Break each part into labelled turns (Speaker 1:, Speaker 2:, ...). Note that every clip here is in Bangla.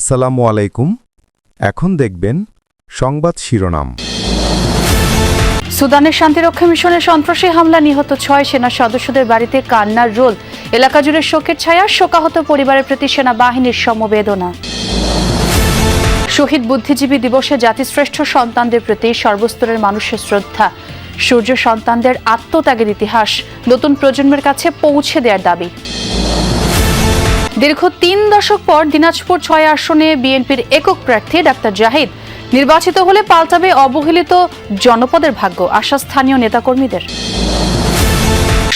Speaker 1: আসসালামু আলাইকুম। এখন দেখবেন সংবাদ শিরোনাম।
Speaker 2: সুদানের শান্তিরক্ষা মিশনে সন্ত্রাসী হামলা, নিহত 6 সেনা সদস্যদের বাড়িতে কান্নার রোল। এলাকা জুড়ে শোকের ছায়া, শোকাহত পরিবারের প্রতি সেনাবাহিনীর সমবেদনা। শহীদ বুদ্ধিজীবী দিবসে জাতিশ্রেষ্ঠ সন্তানদের প্রতি সর্বস্তরের মানুষের শ্রদ্ধা। সূর্য সন্তানদের আত্মত্যাগের ইতিহাস নতুন প্রজন্মের কাছে পৌঁছে দেওয়ার দাবি। দীর্ঘ 3 দশক পর দিনাজপুর 6 আসনে বিএনপির একক প্রার্থী ডাক্তার জাহিদ নির্বাচিত হলে পাল্টাবে অবহেলিত জনপদের ভাগ্য, আশা স্থানীয় নেতাকর্মীদের।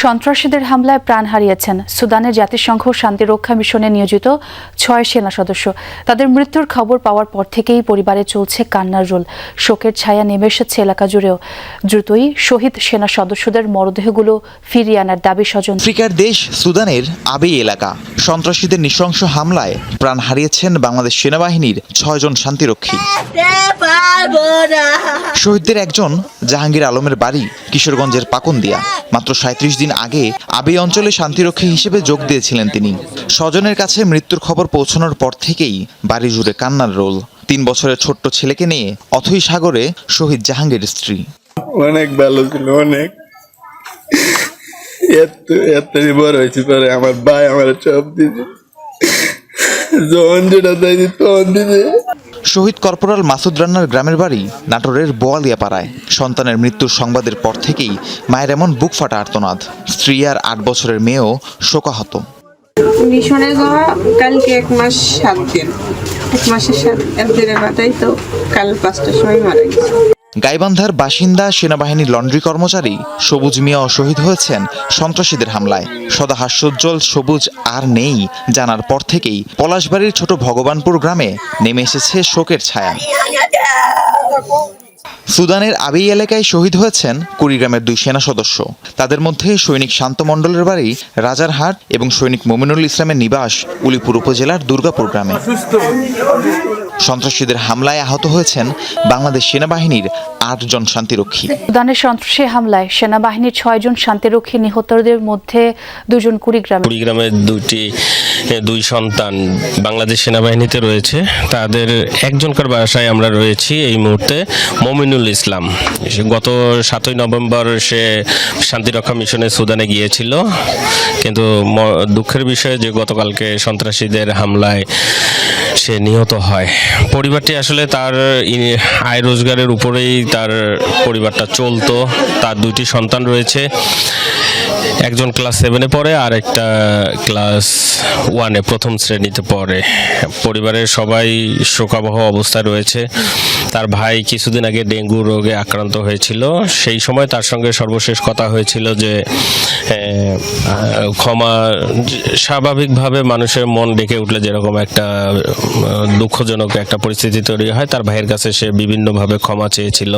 Speaker 2: সন্ত্রাসীদের হামলায় প্রাণ হারিয়েছেন সুদানের জাতিসংঘ শান্তিরক্ষা মিশনে নিয়োজিত 6 সেনা সদস্য। তাদের মৃত্যুর খবর পাওয়ার পর থেকেই পরিবারে চলছে কান্নার রোল। শোকের ছায়া নেমে এসেছে এলাকা জুড়েও। দ্রুতই শহীদ সেনা সদস্যদের মরদেহগুলো ফিরিয়ে আনার দাবি স্বজন।
Speaker 3: আফ্রিকার দেশ সুদানের আবেই এলাকা সন্ত্রাসীদের নৃশংস হামলায় প্রাণ হারিয়েছেন বাংলাদেশ সেনাবাহিনীর 6 জন শান্তিরক্ষী। শহীদদের একজন জাহাঙ্গীর আলমের বাড়ি কিশোরগঞ্জের পাকুন্দিয়া। মাত্র 37 দিন আগে আবেই অঞ্চলে শান্তিরক্ষী হিসেবে যোগ দিয়েছিলেন তিনি। স্বজনের কাছে মৃত্যুর খবর পৌঁছানোর পর থেকেই বাড়ি জুড়ে কান্নার রোল। 3 বছরের ছোট্ট ছেলেকে নিয়ে অথই সাগরে শহীদ জাহাঙ্গীরের স্ত্রী।
Speaker 4: অনেক ভালো ছিল, অনেক এত বড় হয়েছে পরে আমার ভাই আমার সব দিছে, যখন যেটা চাইছি তখন দিছে।
Speaker 3: শহীদ কর্পোরাল মাসুদ রান্নার গ্রামের বাড়ি নাটোরের বোয়ালিয়া পাড়ায়। সন্তানের মৃত্যুর সংবাদের পর থেকেই মায়ের এমন বুক ফাটা আর্তনাদ। স্ত্রী আর 8 বছরের মেয়েও শোকাহত।
Speaker 5: মিশনে যাওয়া কালকে 1 মাস 7 দিন, 1 মাসের 7 দিনের বাদাই তো কাল 5টার সময় মারা গেছে।
Speaker 3: গাইবান্ধার বাসিন্দা সেনাবাহিনীর লন্ড্রি কর্মচারী সবুজ মিয়াও শহীদ হয়েছেন সন্ত্রাসীদের হামলায়। সদা হাস্যোজ্জ্বল সবুজ আর নেই জানার পর থেকেই পলাশবাড়ির ছোট ভগবানপুর গ্রামে নেমে এসেছে শোকের ছায়া। সুদানের আবেই এলাকায় শহীদ হয়েছেন কুড়িগ্রামের 2 সেনা সদস্য। তাদের মধ্যে সৈনিক শান্ত মণ্ডলের বাড়ি রাজারহাট এবং সৈনিক মমিনুল ইসলামের নিবাস উলিপুর উপজেলার দুর্গাপুর গ্রামে। সন্ত্রাসীদের হামলায় আহত হয়েছেন বাংলাদেশ সেনাবাহিনীর 8 জন শান্তিরক্ষী।
Speaker 2: সুদানের সন্ত্রাসী হামলায় সেনাবাহিনীর 6 জন শান্তিরক্ষী, নিহতদের মধ্যে 2 জন কুড়িগ্রামের
Speaker 6: 2 সন্তান বাংলাদেশ সেনাবাহিনীতে রয়েছে। তাদের একজনকার বাসায় আমরা রয়েছি এই মুহূর্তে। মমিনুল ইসলাম গত 7ই নভেম্বর সে শান্তিরক্ষা মিশনে সুদানে গিয়েছিল, কিন্তু দুঃখের বিষয় যে গতকালকে সন্ত্রাসীদের হামলায় সে নিহত হয়। পরিবারটি আসলে তার আয় রোজগারের উপরেই তার পরিবারটা চলতো। তার 2টি সন্তান রয়েছে, একজন ক্লাস 7-এ পড়ে আর একটা ক্লাস 1-এ, প্রথম শ্রেণীতে পড়ে। পরিবারের সবাই শোকাবহ অবস্থায় রয়েছে। তার ভাই কিছুদিন আগে ডেঙ্গু রোগে আক্রান্ত হয়েছিল। সেই সময় তার সঙ্গে সর্বশেষ কথা হয়েছিল যে ক্ষমা, স্বাভাবিকভাবে মানুষের মন ডেকে উঠলে যেরকম একটা দুঃখজনক একটা পরিস্থিতি তৈরি হয়, তার ভাইয়ের কাছে সে বিভিন্নভাবে ক্ষমা চেয়েছিল।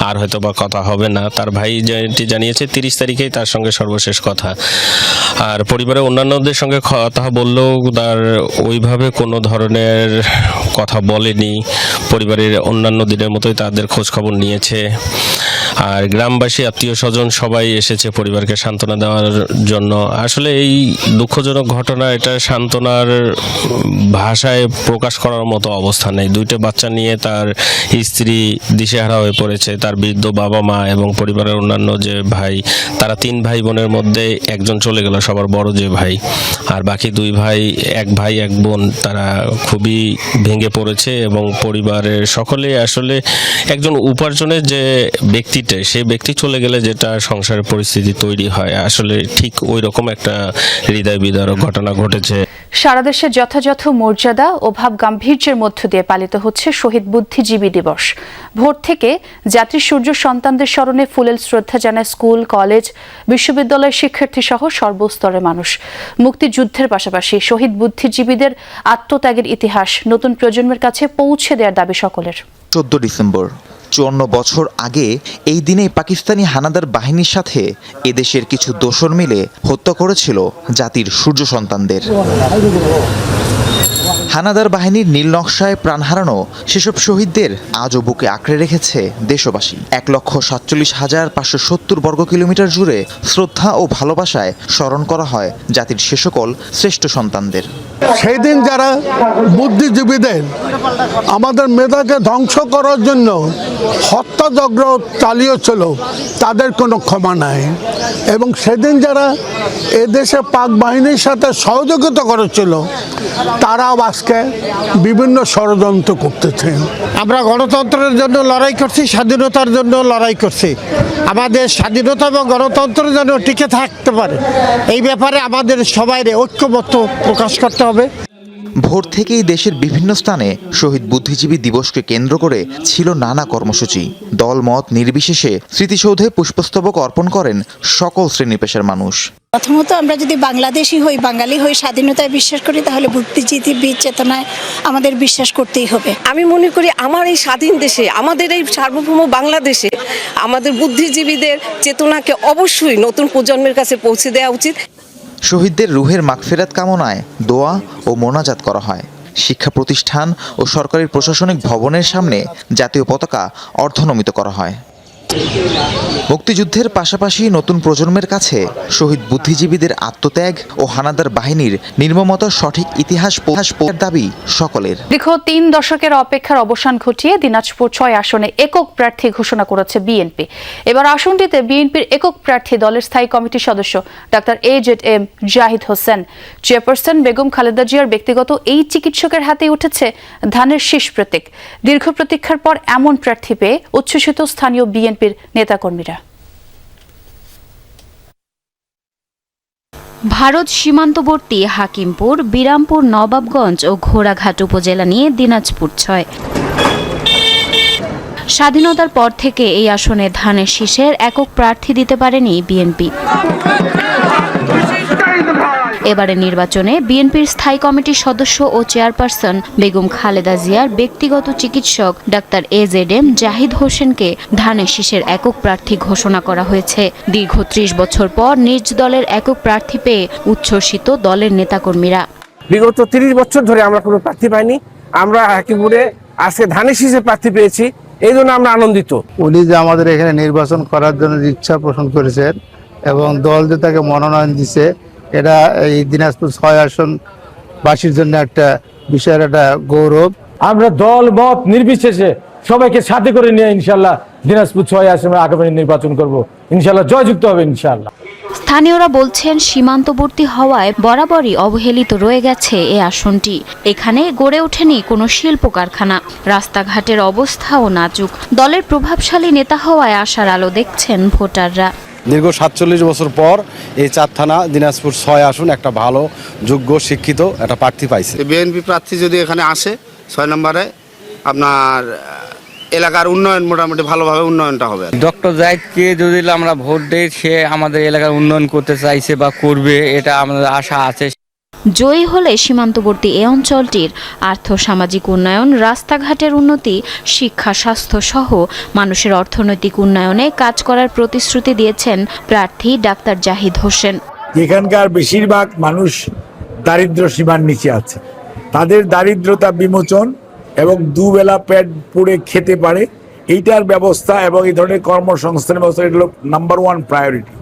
Speaker 6: আর হয়তো বা কথা হবে না। তার ভাই যেটি জানিয়েছে 30 তারিখেই তার সঙ্গে সর্বশেষ কথা। আর পরিবারের অন্যান্যদের সঙ্গে কথা বললেও তার ওইভাবে কোনো ধরনের কথা বলেনি। পরিবারের অন্যান্য দিনের মতোই তাদের খোঁজ খবর নিয়েছে। আর গ্রামবাসী, আত্মীয় স্বজন সবাই এসেছে পরিবারকে সান্ত্বনা দেওয়ার জন্য। আসলে এই দুঃখজনক ঘটনা, এটা সান্ত্বনার ভাষায় প্রকাশ করার মতো অবস্থা নেই। 2টা বাচ্চা নিয়ে তার স্ত্রী দিশেহারা হয়ে পড়েছে। তার বৃদ্ধ বাবা মা এবং পরিবারের অন্যান্য যে ভাই, তারা 3 ভাই বোনের মধ্যে একজন চলে গেল, সবার বড় যে ভাই। আর বাকি 2 ভাই, 1 ভাই 1 বোন, তারা খুবই ভেঙে পড়েছে। এবং পরিবারের সকলে আসলে একজন উপার্জনের যে ব্যক্তিটা, সেই ব্যক্তি চলে গেলে যেটা সংসারের পরিস্থিতি তৈরি হয়, আসলে ঠিক ওই রকম একটা হৃদয় বিদারক ঘটনা ঘটেছে।
Speaker 2: সারা দেশে যথাযথ মর্যাদা ও ভাব গাম্ভীর্যের মধ্য দিয়ে পালিত হচ্ছে শহীদ বুদ্ধিজীবী দিবস। ভোর থেকে জাতির সূর্য সন্তানদের স্মরণে ফুলেল শ্রদ্ধা জানায় স্কুল, কলেজ, বিশ্ববিদ্যালয়ের শিক্ষার্থী সহ সর্বস্তরের মানুষ। মুক্তিযুদ্ধের পাশাপাশি শহীদ বুদ্ধিজীবীদের আত্মত্যাগের ইতিহাস নতুন প্রজন্মের কাছে পৌঁছে দেওয়ার দাবি সকলের।
Speaker 3: 14 ডিসেম্বর 54 বছর আগে এই দিনে পাকিস্তানি হানাদার বাহিনীর সাথে এদেশের কিছু দোসর মিলে হত্যা করেছিল জাতির সূর্য সন্তানদের। হানাদার বাহিনীর নীল নকশায় প্রাণ হারানো সেসব শহীদদের আজও বুকে আঁকড়ে রেখেছে দেশবাসী। 1,47,570 বর্গ কিলোমিটার জুড়ে শ্রদ্ধা ও ভালোবাসায় স্মরণ করা হয় জাতির সে সকল শ্রেষ্ঠ সন্তানদের।
Speaker 7: সেই দিন যারা বুদ্ধিজীবীদের আমাদের মেধাকে ধ্বংস করার জন্য হত্যাযজ্ঞ চালিয়েছিল তাদের কোনো ক্ষমা নাই, এবং সেদিন যারা এদেশে পাক বাহিনীর সাথে সহযোগিতা করেছিল তারাও আজকে বিভিন্ন ষড়যন্ত্র করতেছে।
Speaker 8: আমরা গণতন্ত্রের জন্য লড়াই করছি, স্বাধীনতার জন্য লড়াই করছি। আমাদের স্বাধীনতা এবং গণতন্ত্র যেন টিকে থাকতে পারে এই ব্যাপারে আমাদের সবাই ঐক্যমত্য প্রকাশ করতে হবে।
Speaker 3: ভোর থেকেই দেশের বিভিন্ন স্থানে শহীদ বুদ্ধিজীবী দিবসকে কেন্দ্র করে ছিল নানা কর্মসূচি। দলমত নির্বিশেষে স্মৃতিসৌধে পুষ্পস্তবক অর্পণ করেন সকল শ্রেণী পেশার মানুষ।
Speaker 9: প্রথমত আমরা যদি বাংলাদেশি হই, বাঙালি হই, স্বাধীনতায় বিশ্বাস করি, তাহলে বুদ্ধিজীবী চেতনায় আমাদের বিশ্বাস করতেই হবে।
Speaker 10: আমি মনে করি আমার এই স্বাধীন দেশে, আমাদের এই সার্বভৌম বাংলাদেশে আমাদের বুদ্ধিজীবীদের চেতনাকে অবশ্যই নতুন প্রজন্মের কাছে পৌঁছে দেওয়া উচিত।
Speaker 3: শহীদদের রুহের মাগফিরাত কামনায় দোয়া ও মোনাজাত করা হয়। শিক্ষা প্রতিষ্ঠান ও সরকারি প্রশাসনিক ভবনের সামনে জাতীয় পতাকা অর্ধনমিত করা হয়। মুক্তিযুদ্ধের পাশাপাশি নতুন প্রজন্মের কাছে শহীদ বুদ্ধিজীবীদের আত্মত্যাগ ও হানাদার বাহিনীর নির্মমতার সঠিক ইতিহাস পড়ার দাবি সকলের।
Speaker 2: দীর্ঘ 3 দশকের অপেক্ষার অবসান ঘটিয়ে দিনাজপুর 6 আসনে একক প্রার্থী ঘোষণা করেছে বিএনপি। এবার আসনটিতে বিএনপির একক প্রার্থী দলের স্থায়ী কমিটির সদস্য doctor AZM Zahid Hossain. Chairperson Begum Khaleda জিয়ার ব্যক্তিগত এই চিকিৎসকের হাতেই উঠেছে ধানের শীষ প্রতীক। দীর্ঘ প্রতীক্ষার পর এমন প্রার্থী পেয়ে উচ্ছ্বসিত স্থানীয় বিএনপির নেতাকর্মীরা।
Speaker 11: ভারত সীমান্তবর্তী হাকিমপুর, বিরামপুর, নবাবগঞ্জ ও ঘোড়াঘাট উপজেলা নিয়ে দিনাজপুর 6। স্বাধীনতার পর থেকে এই আসনে ধানের শীষের একক প্রার্থী দিতে পারেনি বিএনপি। এবারে নির্বাচনে বিএনপির স্থায়ী কমিটির সদস্য ও চেয়ারপারসন বেগম খালেদা জিয়ার ব্যক্তিগত চিকিৎসক ডাক্তার AZM জাহিদ হোসেনকে ধানের শীষের একক প্রার্থী ঘোষণা করা হয়েছে। দীর্ঘ 30 বছর পর নিজ দলের একক প্রার্থী পেয়ে উচ্ছ্বসিত দলের নেতাকর্মীরা।
Speaker 8: বিগত 30 বছর ধরে আমরা কোনো প্রার্থী পাইনি, আমরা হাকিমপুরে আজকে ধানের শীষের প্রার্থী পেয়েছি, এই জন্য আমরা আনন্দিত।
Speaker 7: উনি যে আমাদের এখানে নির্বাচন করার জন্য ইচ্ছা পোষণ করেছেন এবং দল যে তাকে মনোনয়ন দিছে, এটা এই দিনাজপুর 6 আসন বাসীর জন্য একটা বিষয়ের একটা গৌরব।
Speaker 8: আমরা দল মত নির্বিশেষে সবাইকে সাথে করে নিয়ে ইনশাল্লাহ দিনাজপুর 6 আসনে আগামী নির্বাচন করব, ইনশাল্লাহ জয়যুক্ত হবে ইনশাল্লাহ।
Speaker 11: স্থানীয়রা বলছেন সীমান্তবর্তী হওয়ায় বরাবরই অবহেলিত রয়ে গেছে এই আসনটি। এখানে গড়ে ওঠেনি কোনো শিল্প কারখানা, রাস্তাঘাটের অবস্থাও নাজুক। দলের প্রভাবশালী নেতা হওয়ায় আশার আলো দেখছেন ভোটাররা।
Speaker 12: দীর্ঘ 47 বছর পর এই 4 থানা দিনাজপুর 6 আসন একটা ভালো যোগ্য শিক্ষিত একটা প্রার্থী পাইছে।
Speaker 8: বিএনপি প্রার্থী যদি এখানে আসে 6 নম্বরে, আপনার এলাকার উন্নয়ন মোটামুটি ভালোভাবে উন্নয়নটা হবে।
Speaker 13: ডক্টর জাহিদকে যদি আমরা ভোট দেই, সে আমাদের এলাকার উন্নয়ন করতে চাইছে বা করবে, এটা আমাদের আশা আছে।
Speaker 11: জয়ী হলে সীমান্তবর্তী এই অঞ্চলটির আর্থ-সামাজিক উন্নয়ন, রাস্তাঘাটের উন্নতি, শিক্ষা, স্বাস্থ্য সহ মানুষের অর্থনৈতিক উন্নয়নে কাজ করার প্রতিশ্রুতি দিয়েছেন প্রার্থী ডাক্তার জাহিদ হোসেন।
Speaker 8: এখানকার বেশিরভাগ মানুষ দারিদ্র সীমার নিচে আছে, তাদের দারিদ্রতা বিমোচন এবং দুবেলা পেট পুড়ে খেতে পারে এইটার ব্যবস্থা এবং এই ধরনের কর্মসংস্থানের ব্যবস্থা, এগুলো নাম্বার 1 প্রায়োরিটি।